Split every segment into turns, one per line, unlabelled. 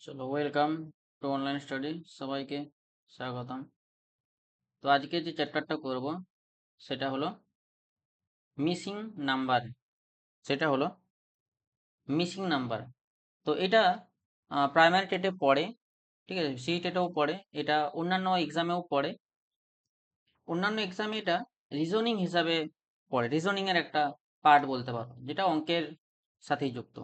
চলো welcome to online study, সবাইকে স্বাগতম। তো আজকে যে চ্যাপ্টারটা করব সেটা হলো মিসিং নাম্বার। সেটা হলো মিসিং নাম্বার। তো এটা প্রাইমারি টেটে পড়ে, ঠিক আছে, সি টেটেও পড়ে, এটা অন্যান্য এক্সামেও পড়ে। অন্যান্য এক্সামে এটা রিজনিং হিসাবে পড়ে, রিজনিংয়ের একটা পার্ট বলতে পারো, যেটা অঙ্কের সাথেই যুক্ত।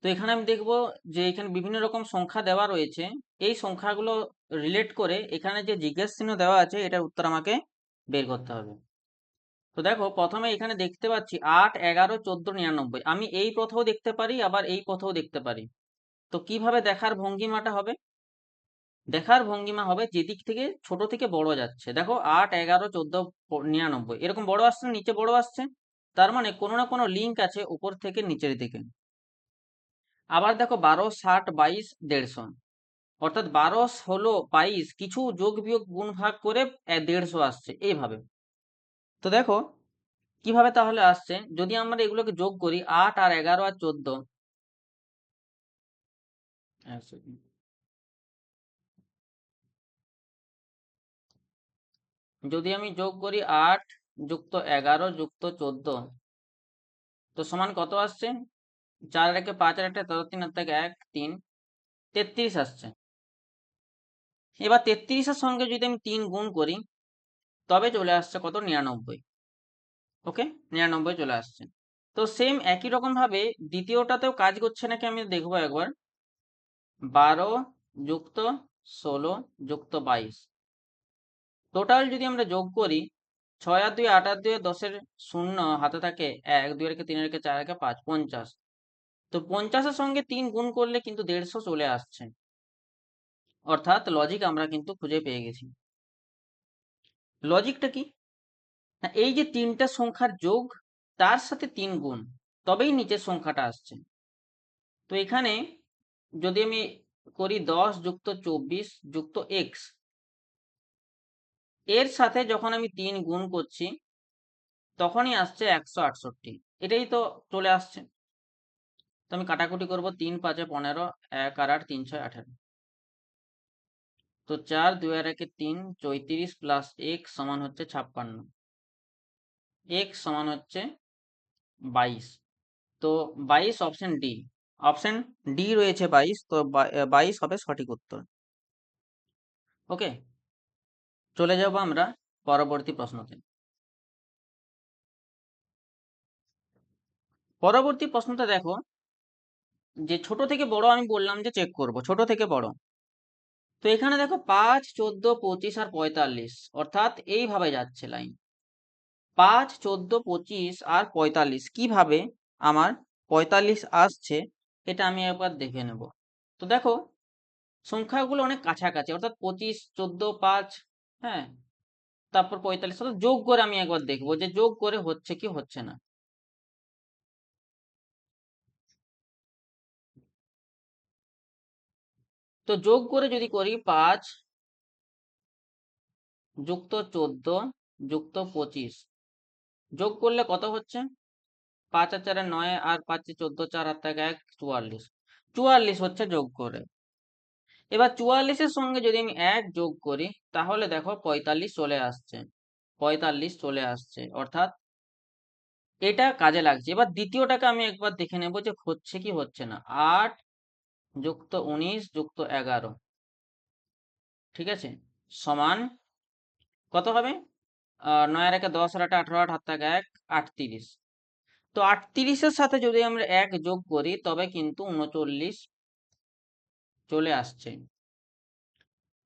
তো এখানে আমি দেখব যে এখানে বিভিন্ন রকম সংখ্যা দেওয়া রয়েছে। এই সংখ্যাগুলো রিলেট করে এখানে যে জিজ্ঞেস চিহ্ন দেওয়া আছে এটার উত্তর আমাকে বের করতে হবে। তো দেখো, প্রথমে এখানে দেখতে পাচ্ছি 8, 11, 14, 99। আমি এই পথেও দেখতে পারি, আবার এই পথেও দেখতে পারি। তো কিভাবে দেখার ভঙ্গিমাটা হবে? দেখার ভঙ্গিমা হবে যেদিক থেকে ছোট থেকে বড় যাচ্ছে। দেখো 8, 11, 14, 99 এরকম বড় আসছে, নিচে বড় আসছে। তার মানে কোনো না কোনো লিঙ্ক আছে উপর থেকে নিচের দিকে। আবার দেখো 12, 60, 22, 150, অর্থাৎ 12, 16, 22 কিছু যোগ বিয়োগ গুণ ভাগ করে 150 আসছে এইভাবে। তো দেখো কিভাবে তাহলে আসছে, যদি আমরা এগুলোকে যোগ করি 8 আর 11 আর 14। এক সেকেন্ড। যদি আমি যোগ করি 8 যুক্ত 11 যুক্ত 14, তো সমান কত আসছে? 4 আর 1 5 আর 1 13 3 আর 1 3, 33 আসছে। এবার 33 এর সঙ্গে যদি আমি 3 গুণ করি তবে চলে আসছে কত? 99। ওকে, 99 চলে আসছে। তো সেম একই রকম ভাবে দ্বিতীয়টাতেও কাজ করছে নাকি আমি দেখবো একবার। 12 যুক্ত 16 যুক্ত 22, টোটাল যদি আমরা যোগ করি 6 আর 2 8 আর 2 10 শূন্য হাতে থাকে 1, 2 রেখে 3 রেখে 4 রেখে 5, 50। তো 50 এর সঙ্গে 3 গুণ করলে কিন্তু 150 চলে আসছে। অর্থাৎ লজিক আমরা কিন্তু খুঁজে পেয়ে গেছি। লজিকটা কি? না, এই যে তিনটা সংখ্যার যোগ, তার সাথে 3 গুণ, তবেই নিচের সংখ্যাটা আসছে। তো এখানে যদি আমি করি 10 যুক্ত 24 যুক্ত x, এর সাথে যখন আমি 3 গুণ করছি তখনই আসছে 168। এটাই তো চলে আসছে। তো আমি কাটাকুটি করব, 3 5 15, 1 আর 8 3 6 18। তো 4 2 আর 1 3, 34 প্লাস x সমান হচ্ছে 56, x সমান হচ্ছে 22। তো 22 অপশন ডি, অপশন ডি রয়েছে 22। তো 22 হবে সঠিক উত্তর। ওকে, চলে যাব আমরা পরবর্তী প্রশ্নতে। পরবর্তী প্রশ্নটা দেখো, যে ছোট থেকে বড় আমি বললাম যে চেক করব, ছোট থেকে বড়। তো এখানে দেখো 5, 14, 25 আর 45, অর্থাৎ এইভাবে যাচ্ছে লাইন। 5, 14, 25 আর 45, কিভাবে আমার 45 আসছে এটা আমি একবার দেখে নেব। তো দেখো সংখ্যাগুলো অনেক কাছাকাছি, অর্থাৎ 25, 14, 5, হ্যাঁ, তারপর 45, অর্থাৎ যোগ করে আমি একবার দেখবো যে যোগ করে হচ্ছে কি হচ্ছে না। তো যোগ করে যদি করি 5 যুক্ত 14 যুক্ত 25, যোগ করলে কত হচ্ছে? 5 আর 4 9 আর 5 14, 4 হাত 1 44, 44 হচ্ছে যোগ করে। এবার 44 এর সঙ্গে যদি আমি 1 যোগ করি তাহলে দেখো 45 চলে আসছে, 45 চলে আসছে, অর্থাৎ এটা কাজে লাগছে। এবার দ্বিতীয়টাকে আমি একবার দেখে নেব যে হচ্ছে কি হচ্ছে না। 8 যুক্ত 19 যুক্ত 11, ঠিক আছে, সমান কত হবে? 9 আর 1 10 আর 8 18, 8 হাত 1 38। তো 38 এর সাথে যদি আমরা 1 যোগ করি তবে কিন্তু 39 চলে আসছে,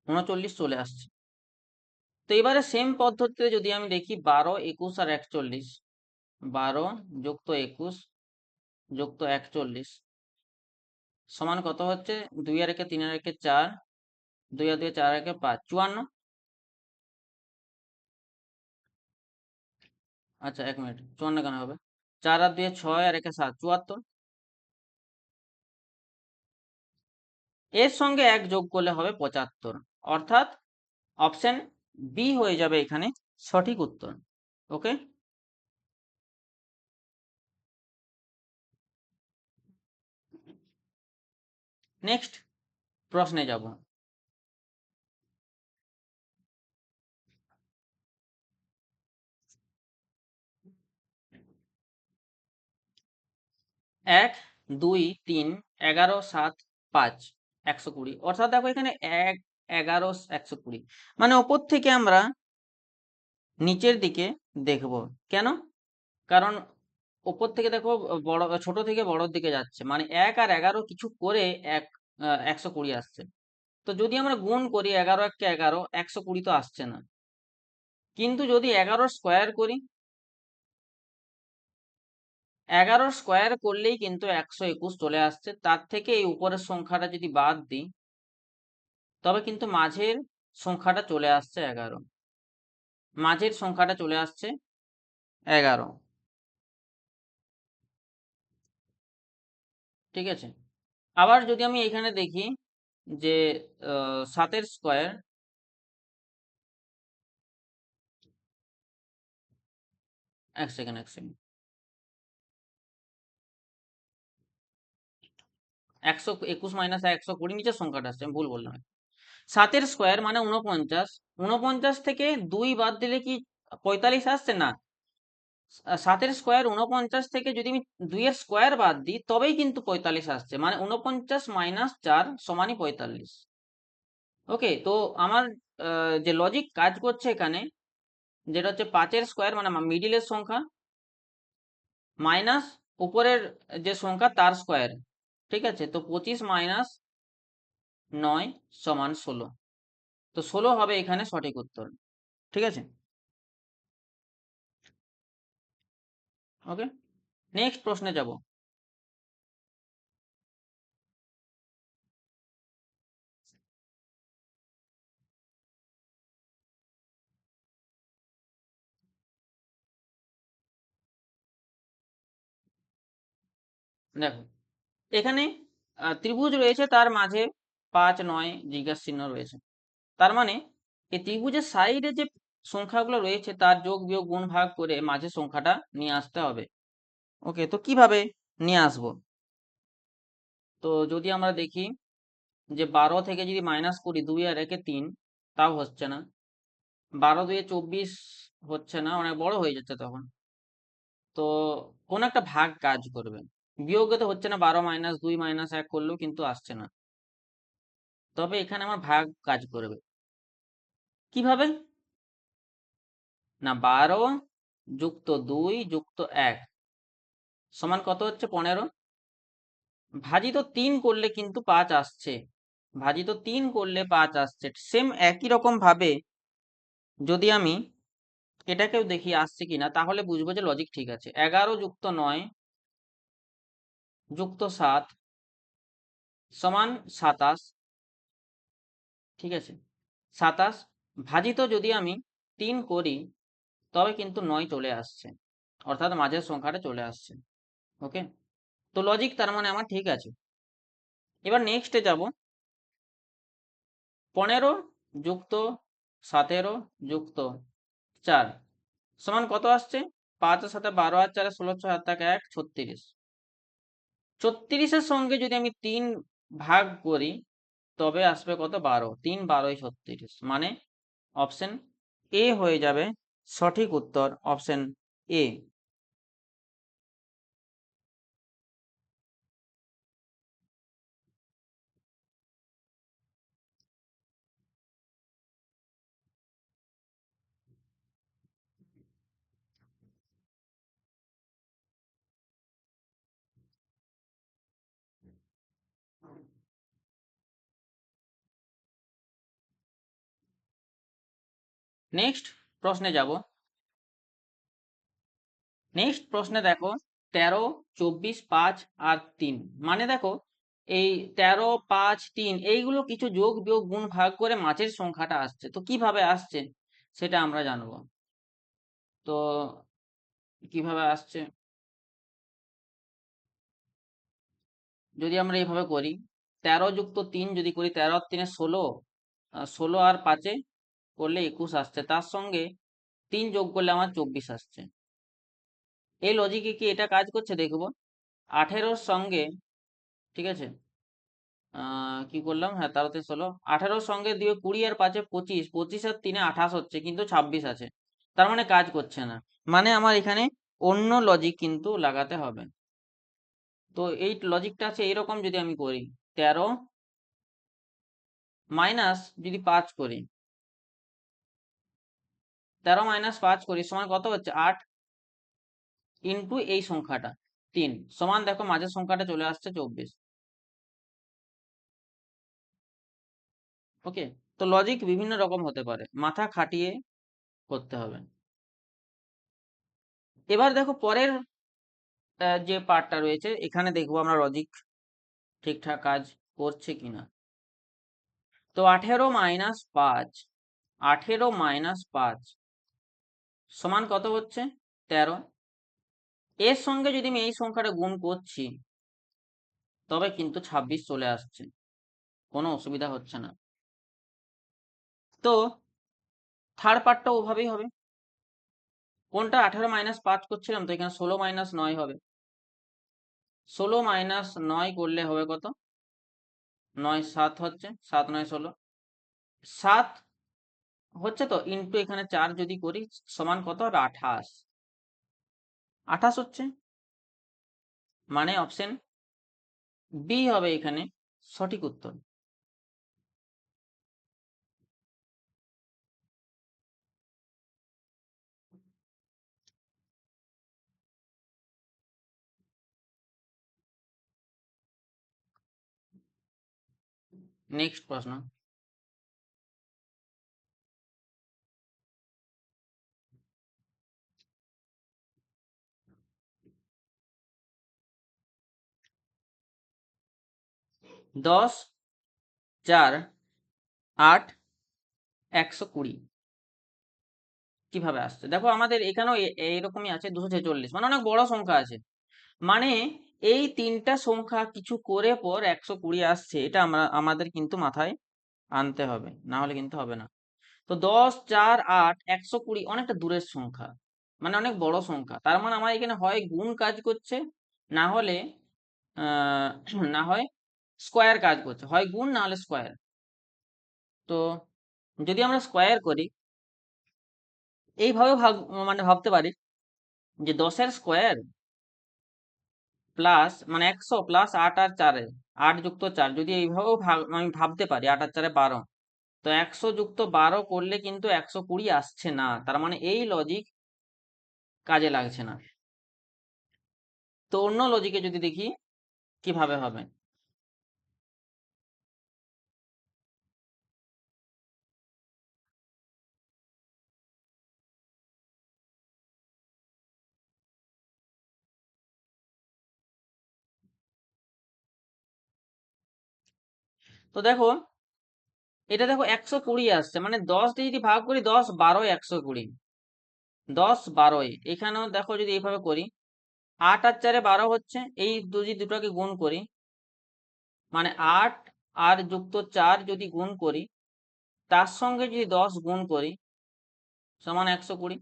39 চলে আসছে। তো এবারে সেম পদ্ধতিতে যদি আমি দেখি 12, 21 আর 41, 12 যুক্ত 21 যুক্ত 41 সমান কত হচ্ছে? 2 আর 1 3 আর 1 4, 2 আর 2 4 আর 1 5, 54। আচ্ছা 1 মিনিট, 54 কেন হবে? 4 আর 2 6 আর 1 7, 74। এর সঙ্গে 1 যোগ করলে হবে 75, অর্থাৎ অপশন বি হয়ে যাবে এখানে সঠিক উত্তর। ওকে, নেক্সট প্রশ্নে যাব। এক, দুই, তিন, 11, 7, 5, 120। অর্থাৎ দেখো এখানে 1, 11, 120, মানে ওপর থেকে আমরা নিচের দিকে দেখব। কেন? কারণ ওপর থেকে দেখো বড়, ছোট থেকে বড়র দিকে যাচ্ছে, মানে 1 আর 11 কিছু করে 120 আসছে। তো যদি আমরা গুণ করি 11 1 কে 11, 120 তো আসছে না। কিন্তু যদি 11 স্কোয়ার করি, 11 স্কোয়ার করলেই কিন্তু 121 চলে আসছে। তার থেকে এই উপরের সংখ্যাটা যদি বাদ দিই, তবে কিন্তু মাঝের সংখ্যাটা চলে আসছে 11। মাঝের সংখ্যাটা চলে আসছে 11। ঠিক আছে। আবার যদি আমি এখানে দেখি যে 7 স্কোয়ার, এক সেকেন্ড, 121 মাইনাস 120, নিচের সংখ্যাটা আসছে, আমি ভুল বললাম। 7 স্কোয়ার মানে 49। 49 থেকে 2 বাদ দিলে কি 45 আসছে? না। 7 স্কোয়ার 49 থেকে যদি আমি 2 এর স্কোয়ার বাদ দিই, তবেই কিন্তু 45 আসছে, মানে 49 মাইনাস 4 সমানই 45। ওকে, তো আমার যে লজিক কাজ করছে এখানে, যেটা হচ্ছে 5 স্কোয়ার মানে মিডিলের সংখ্যা, মাইনাস উপরের যে সংখ্যা তার স্কোয়ার। ঠিক আছে, তো 25 মাইনাস 9 সমান 16। তো 16 হবে এখানে সঠিক উত্তর। ঠিক আছে। ওকে, নেক্সট প্রশ্নে যাব। দেখো এখানে ত্রিভুজ রয়েছে, তার মাঝে 5 9 জিজ্ঞাসা চিহ্ন রয়েছে। তার মানে এই ত্রিভুজের সাইডে যে সংখ্যাগুলো রয়েছে তার যোগ বিয়োগ গুণ ভাগ করে মাঝের সংখ্যাটা নিয়ে আসতে হবে। ওকে, তো কিভাবে নিয়ে আসবো? তো যদি আমরা দেখি যে 12 থেকে যদি মাইনাস করি 2 আর 1 3, তাও হচ্ছে না। 12 2 24 হচ্ছে না, অনেক বড় হয়ে যাচ্ছে তখন। তো কোন একটা ভাগ কাজ করবে। বিয়োগে তো হচ্ছে না, 12 মাইনাস 2 মাইনাস 1 করলেও কিন্তু আসছে না। তবে এখানে আমার ভাগ কাজ করবে। কিভাবে? না, 12 যুক্ত 2 যুক্ত 1 সমান কত হচ্ছে? 15। ভাজিত 3 করলে কিন্তু 5 আসছে। ভাজিত 3 করলে 5 আসছে। সেম একই রকম ভাবে যদি আমি এটাকেও দেখি আসছে কিনা, তাহলে বুঝবো যে লজিক ঠিক আছে। 11 যুক্ত 9 যুক্ত 7 সমান 27। ঠিক আছে, 27 ভাজিত যদি আমি 3 করি, তবে কিন্তু 9 চলে আসছে, অর্থাৎ মাঝের সংখ্যাটা চলে আসছে। ওকে, তো লজিক তার মানে আমার ঠিক আছে। এবার নেক্সটে যাব। 15 যুক্ত 17 যুক্ত 4 সমান কত আসছে? 5 আর 7 12 আর 4 16, 6 আর 1 36। 36-এর সঙ্গে যদি আমি 3 ভাগ করি, তবে আসবে কত? 12। 3 12 36, মানে অপশন এ হয়ে যাবে সঠিক উত্তর, অপশন এ। নেক্সট প্রশ্নে যাব। নেক্সট প্রশ্নে দেখো 13 24 5 আর 3, মানে দেখো এই 13 5 3 এইগুলো কিছু যোগ বিয়োগ গুণ ভাগ করে মাঝের সংখ্যাটা আসছে। তো কিভাবে আসছে সেটা আমরা জানবো। তো কিভাবে আসছে, যদি আমরা এইভাবে করি, 13 যুক্ত 3 যদি করি, 13 আর 3 16, 16 আর 5 করলে 21 আসছে, তার সঙ্গে 3 যোগ করলে আমার 24 আসছে। এই লজিকে কি এটা কাজ করছে দেখবো। 18-র সঙ্গে, ঠিক আছে, কি করলাম, হ্যাঁ 13 16, 18 সঙ্গে দিয়ে 20 আর 5 25, 25 আর 3 28 হচ্ছে, কিন্তু 26 আছে, তার মানে কাজ করছে না, মানে আমার এখানে অন্য লজিক কিন্তু লাগাতে হবে। তো এই লজিকটা আছে এইরকম, যদি আমি করি 13 মাইনাস যদি 5 করি, 13 মাইনাস 5 করি সমান কত হচ্ছে 8 ইন্টু এই সংখ্যাটা 3 সমান, দেখো মাঝের সংখ্যাটা চলে আসছে 24। ওকে, তো লজিক বিভিন্ন রকম হতে পারে, মাথা খাটিয়ে করতে হবে। এবার দেখো পরের যে পার্টটা রয়েছে, এখানে দেখবো আমরা লজিক ঠিকঠাক কাজ করছে কিনা। তো 18 মাইনাস 5 সমান কত হচ্ছে 13। এর সঙ্গে যদি আমি এই সংখ্যাটা গুণ করছি, তবে কিন্তু 26 চলে আসছে, কোনো অসুবিধা হচ্ছে না। তো থার্ড পার্টটা ওভাবেই হবে, কোনটা 18 - 5 করছিলাম, তো এখানে 16 - 9 হবে, 16 - 9 করলে হবে কত, 9 7 হচ্ছে, 7 9 16, 7 হচ্ছে, তো ইন্টু এখানে 4 যদি করি সমান কত হবে 28, 28 হচ্ছে, মানে অপশন বি হবে এখানে সঠিক উত্তর। নেক্সট প্রশ্ন, 10 4 8 120 কিভাবে আসছে, দেখো আমাদের এখানেও এইরকমই আছে 246, মানে অনেক বড় সংখ্যা আছে, মানে এই তিনটা সংখ্যা কিছু করে পর 120 আসছে, এটা আমাদের কিন্তু মাথায় আনতে হবে, না হলে কিন্তু হবে না। তো 10 4 8 120 অনেকটা দূরের সংখ্যা, মানে অনেক বড় সংখ্যা, তার মানে আমার এখানে হয় গুণ কাজ করছে, না হলে আহ, না হয় স্কোয়ার কাজ করছে, হয় গুণ না হলে স্কোয়ার। তো যদি আমরা স্কোয়ার করি, এইভাবে মানে ভাবতে পারি যে 10-এর স্কোয়ার প্লাস, মানে 100 প্লাস 8 আর 4, 8 যুক্ত 4, যদি এইভাবেও আমি ভাবতে পারি 8 আর 4 12, তো 100 যুক্ত 12 করলে কিন্তু 120 আসছে না, তার মানে এই লজিক কাজে লাগছে না। তো অন্য লজিকে যদি দেখি কিভাবে হবে, তো দেখো এটা দেখো 120 আসছে, মানে 10 দিয়ে যদি ভাগ করি 10 12 120, 10 12, এখানেও দেখো যদি এইভাবে করি 8 আর 4 12 হচ্ছে, এই যদি দুটোকে গুণ করি, মানে 8 আর যুক্ত 4 যদি গুণ করি, তার সঙ্গে যদি 10 গুণ করি সমান 120।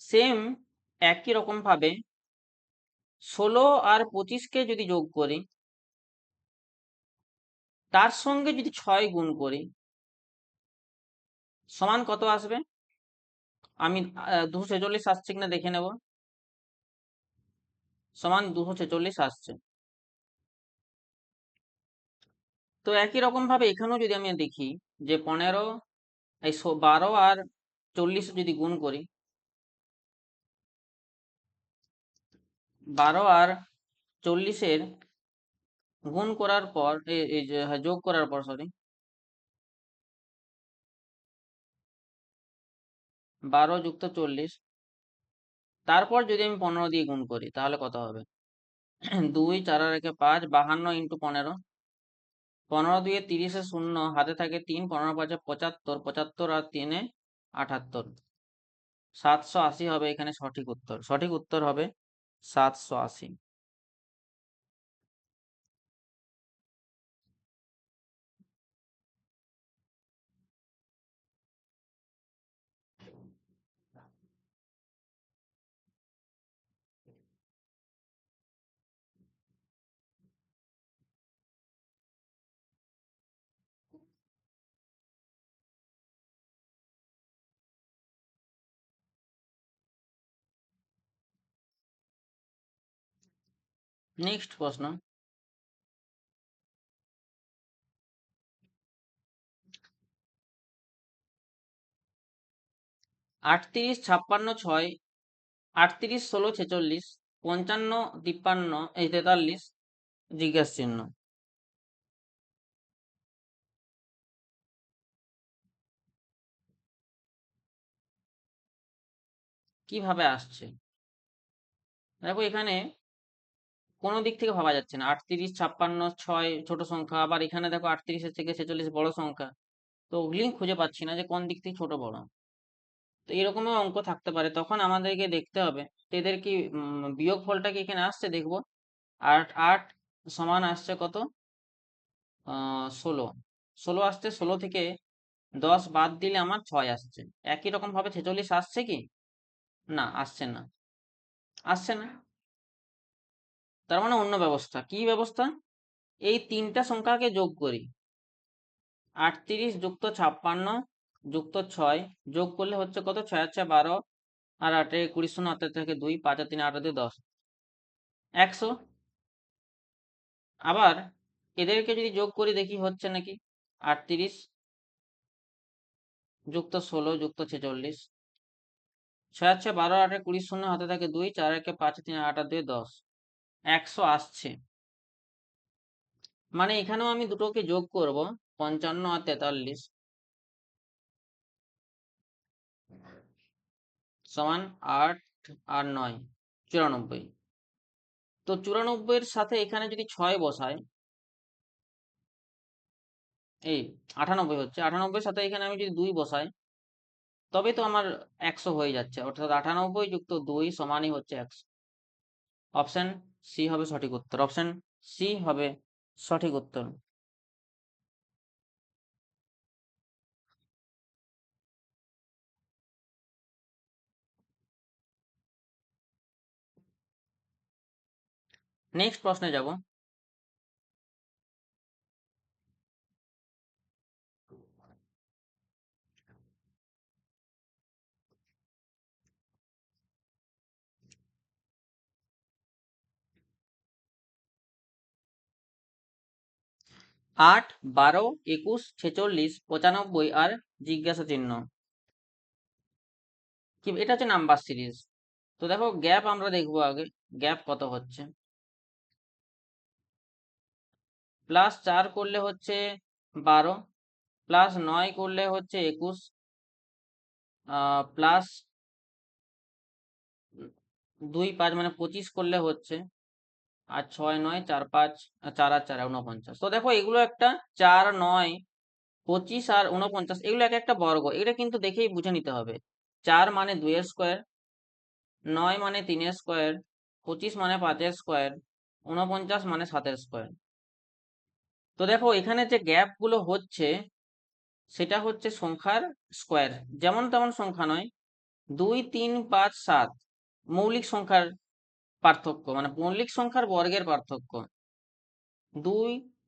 সেম একই রকম ভাবে 16 আর 25কে যদি যোগ করি, তার সঙ্গে যদি 6 গুণ করি সমান কত আসবে, আমি 246 আসছে কিনা দেখে নেব, সমান 246 আসছে। তো একই রকম ভাবে এখানেও যদি আমি দেখি যে 15 এই 12 আর 40 যদি গুণ করি, 12 আর 40-এর গুণ করার পর এই যে হ্যাঁ, যোগ করার পর সরি, 12 যুক্ত 40, তারপর যদি আমি 15 দিয়ে গুণ করি তাহলে কত হবে, 2 4 আর 1 5, 52 ইন্টু 15, 15 দিয়ে 30-এ শূন্য, হাতে থাকে 3, 15 5 75, 75 আর 3-এ 78, 780 হবে এখানে সঠিক উত্তর, সঠিক উত্তর হবে 780। নেক্সট প্রশ্ন, 38, 56, 6, 38, 16, 46, 55, 53, 43, জিজ্ঞাসা চিহ্ন। কিভাবে আসছে? দেখো এখানে কোনো দিক থেকে ভাবা যাচ্ছে না। 38, 56, 6 ছোট সংখ্যা, আবার এখানে দেখো 38 থেকে 46 বড় সংখ্যা। তো লিঙ্ক খুঁজে পাচ্ছি না যে কোন দিক থেকে ছোট বড়। তো এরকমও অঙ্ক থাকতে পারে, তখন আমাদেরকে দেখতে হবে তো এদের কি বিয়োগ ফলটা কি এখানে আসছে দেখবো। 8, 8 সমান আসছে কত? 16। 16 আসছে, 16 থেকে 10 বাদ দিলে আমার 6 আসছে। একই রকম ভাবে 46 আসছে কি? না, আসছে না, আসছে না। তার মানে অন্য ব্যবস্থা। কি ব্যবস্থা? এই তিনটা সংখ্যাকে যোগ করি। 38 যুক্ত 56 যুক্ত 6 যোগ করলে হচ্ছে কত? 6 আছে 12 আর 8 20, 0 হাতে থেকে 2, 5 আর 3 8 দিয়ে 10, 100। আবার এদেরকে যদি যোগ করি দেখি হচ্ছে নাকি। 38 যুক্ত 16 যুক্ত 46, 6 আছে 12 8 20, 0 হাতে থাকে 2, 4 1 5 3 8 আর 2 10, 100 আসছে। মানে এখানেও আমি দুটোকে যোগ করব, 55 আর 43 সমান 8 আর 9, 94। তো 94 এর সাথে এখানে যদি 6 বসাই, এই 98 হচ্ছে, 98 সাথে এখানে আমি যদি 2 বসাই, তবে তো আমার 100 হয়ে যাচ্ছে। অর্থাৎ 98 যুক্ত 2 সমানই হচ্ছে 100। অপশন সি হবে সঠিক উত্তর। অপশন সি হবে সঠিক উত্তর। নেক্সট প্রশ্নে যাব। 8, 12, 21, 46, 95 আর জিজ্ঞাসা চিহ্ন। কি এটা হচ্ছে নাম্বার সিরিজ। তো দেখো গ্যাপ আমরা দেখবো আগে, গ্যাপ কত হচ্ছে। +4 করলে হচ্ছে 12, +9 করলে হচ্ছে 21, প্লাস 2 5 মানে 25 করলে হচ্ছে, আর 6 9 4 5 4 আর 4 49। তো দেখো এগুলো একটা 4 9 25 আর 49, এগুলো এক একটা বর্গ। এটা কিন্তু দেখেই বুঝে নিতে হবে। 4 মানে 2 এর স্কোয়ার, 9 মানে 3 এর স্কোয়ার, 25 মানে 5 এর স্কোয়ার, 49 মানে 7 এর স্কোয়ার। তো দেখো এখানে যে গ্যাপ গুলো হচ্ছে সেটা হচ্ছে সংখ্যার স্কোয়ার, যেমন তেমন সংখ্যা নয়। 2 3 5 7 মৌলিক সংখ্যার পার্থক্য, মানে মৌলিক সংখ্যার বর্গের পার্থক্য। 2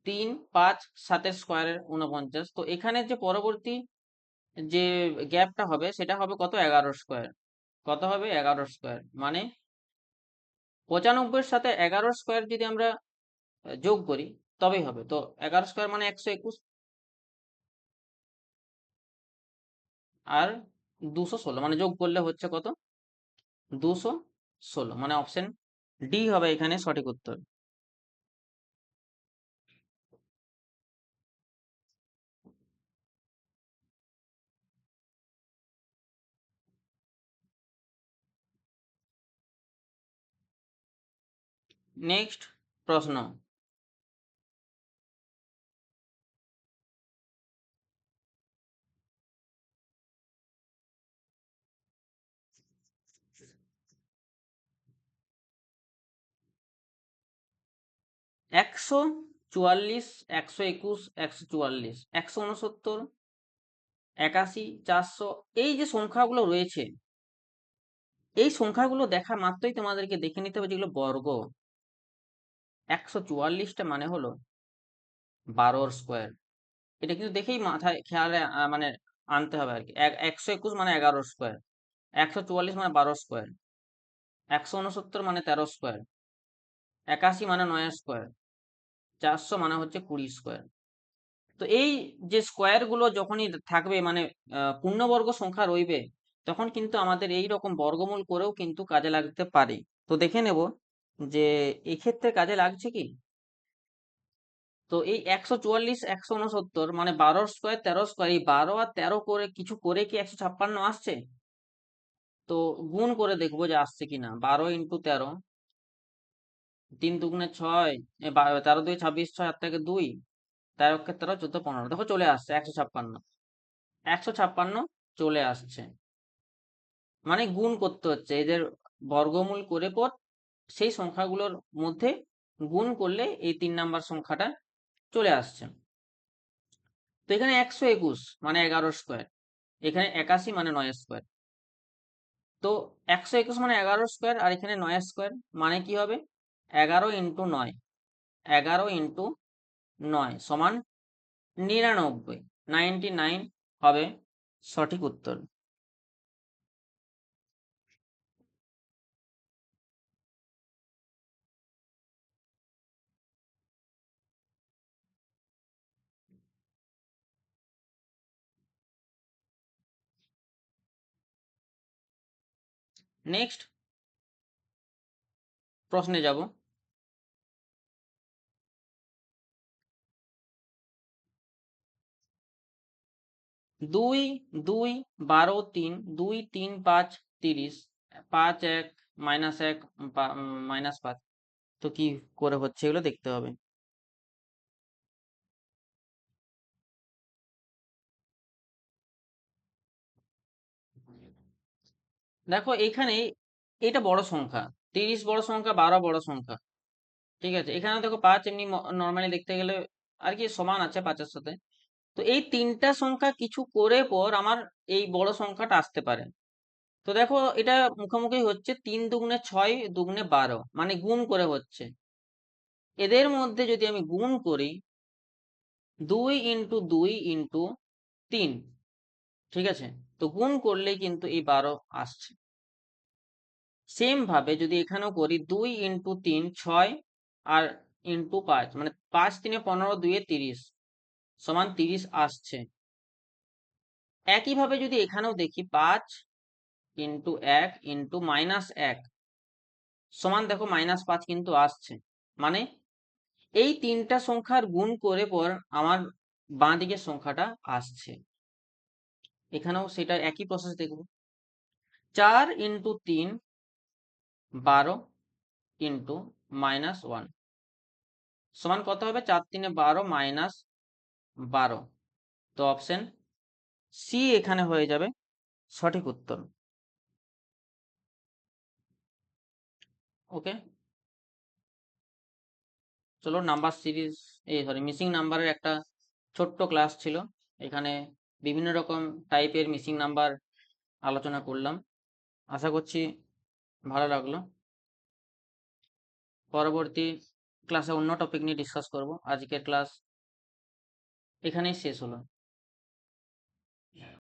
3 5 7 স্কোয়ারের 49। তো এখানে যে পরবর্তী যে গ্যাপটা হবে সেটা হবে কত? 11 স্কোয়ার। কত হবে? 11 স্কোয়ার। মানে 95 সাথে 11 স্কোয়ার যদি আমরা যোগ করি তবেই হবে। তো 11 স্কোয়ার মানে 121, আর 216 মানে যোগ করলে হচ্ছে কত? 216, মানে অপশন ডি হবে এখানে সঠিক উত্তর। নেক্সট প্রশ্ন, 144, 121, 144, 169, 81, 400, এই যে সংখ্যাগুলো রয়েছে, এই সংখ্যাগুলো দেখা মাত্রই তোমাদেরকে দেখে নিতে হবে যেগুলো বর্গ। 144টা মানে হলো 12 স্কোয়ার। এটা কিন্তু দেখেই মাথায় খেয়ালে মানে আনতে হবে আর কি। 121 মানে 11 স্কোয়ার, 144 মানে 12 স্কোয়ার, 169 মানে 13 স্কোয়ার, 81 মানে 9 স্কোয়ার, 400 মানে হচ্ছে 20 স্কোয়ার। তো এই যে স্কোয়ারগুলো যখনই থাকবে মানে পূর্ণবর্গ সংখ্যা রইবে, তখন কিন্তু আমাদের এই রকম বর্গমূল করেও কিন্তু কাজে লাগতে পারে। তো দেখে নেব যে এক্ষেত্রে কাজে লাগছে কি। তো এই 144 169 মানে 12 স্কোয়ার 13 স্কোয়ার, এই 12 আর 13 করে কিছু করে কি 156 আসছে? তো গুণ করে দেখবো যে আসছে কিনা। 12 ইন্টু 13, 3 দুগুণে 6, 13 2 26, 6 হাত থেকে 2, 13 কে 13, 14 15, দেখো চলে আসছে 156। 156 চলে আসছে, মানে গুণ করতে হচ্ছে এদের বর্গমূল করে পর সেই সংখ্যাগুলোর মধ্যে গুণ করলে এই 3 নাম্বার সংখ্যাটা চলে আসছে। তো এখানে 121 মানে 11 স্কোয়ার, এখানে 81 মানে 9 স্কোয়ার। তো 121 মানে 11 স্কোয়ার, আর এখানে 9 স্কোয়ার, মানে কি হবে 11 ইন্টু 9, 11 ইন্টু 9 সমান 99, 99 হবে সঠিক উত্তর। নেক্সট প্রশ্নে যাব। 2 2 12 3 2 3 5 30, 5 1 মাইনাস 1 মাইনাস 5। তো কি করে হচ্ছে এগুলো দেখতে হবে। দেখো এখানে এটা বড় সংখ্যা, 30 বড় সংখ্যা, 12 বড় সংখ্যা, ঠিক আছে। এখানে দেখো 5 এমনি নর্মালি দেখতে গেলে আর কি সমান আছে 5-এর সাথে। তো এই তিনটা সংখ্যা কিছু করে পর আমার এই বড় সংখ্যাটা আসতে পারে। তো দেখো এটা মুখোমুখি হচ্ছে 3 দুগুণে 6, দুগুণে 12, মানে গুণ করে হচ্ছে। এদের মধ্যে যদি আমি গুণ করি 2 ইন্টু 2 ইন্টু 3, ঠিক আছে, তো গুণ করলেই কিন্তু এই 12 আসছে। সেম ভাবে যদি এখানেও করি 2 ইন্টু 3 6, আর ইন্টু 5 মানে 5 3 15, 2 30 সমান 30 আসছে। একইভাবে যদি এখানেও দেখি 5 ইন্টু 1 ইন্টু মাইনাস 1 সমান দেখো -5 কিন্তু আসছে। মানে এই তিনটা সংখ্যার গুণ করে পর আমার বাঁ দিকের সংখ্যাটা আসছে। এখানেও সেটা একই প্রসেস দেখব। 4 ইন্টু 3 12 ইন্টু -1 সমান কত হবে? 4 3 12 মাইনাস 12। তো অপশন সি এখানে হয়ে যাবে সঠিক উত্তর। ওকে, চলো নাম্বার সিরিজ, সরি মিসিং নাম্বারের একটা ছোট্ট ক্লাস ছিল। এখানে বিভিন্ন রকম টাইপের মিসিং নাম্বার আলোচনা করলাম। আশা করছি ভালো লাগলো। পরবর্তী ক্লাসে অন্য টপিক নিয়ে ডিসকাস করব। আজকের ক্লাস এখানেই শেষ হলো।